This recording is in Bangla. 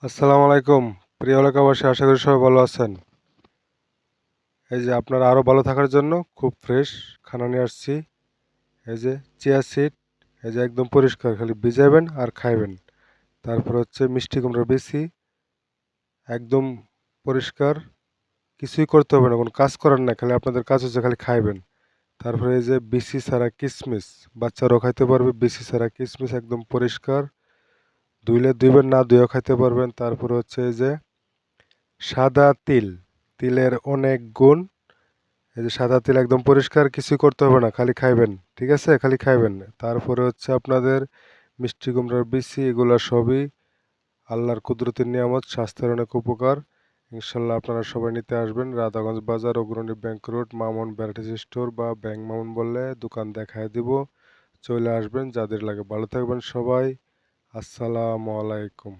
আসসালামু আলাইকুম। প্রিয় এলাকাবাসী, আশা করি সবাই ভালো আছেন। এই যে আপনারা আরো ভালো থাকার জন্য খুব ফ্রেশ খানা নিয়ে আসছি। এই যে চিয়া সিড, এই যে একদম পরিষ্কার, খালি ভিজাবেন আর খাইবেন। তারপর হচ্ছে মিষ্টি কুমড়ার বিচি, একদম পরিষ্কার, কিছুই করতে হবে না, কোনো কাজ করার না, খালি আপনাদের কাজ হচ্ছে খালি খাইবেন। তারপরে এই যে বিচি ছাড়া কিশমিশ, বাচ্চারাও খাইতে পারবে। বিচি ছাড়া কিশমিশ একদম পরিষ্কার, ধুইলে ধুইবেন, না ধুয়েও খাইতে পারবেন। তারপরে হচ্ছে এই যে সাদা তিল, তিলের অনেক গুণ। এই যে সাদা তিল একদম পরিষ্কার, কিছুই করতে হবে না, খালি খাইবেন। ঠিক আছে, খালি খাইবেন। তারপরে হচ্ছে আপনাদের মিষ্টি কুমড়ার বিচি, এগুলা সবই আল্লাহর কুদরতের নিয়ামত, স্বাস্থ্যের অনেক উপকার। ইনশাল্লাহ আপনারা সবাই নিতে আসবেন। রাধাগঞ্জ বাজার, অগ্রণী bank road, Mamun varieties store বা ব্যাংক মামুন বললে দোকান দেখায় দিব। চলে আসবেন যাদের লাগে। ভালো থাকবেন সবাই। আসসালামু আলাইকুম।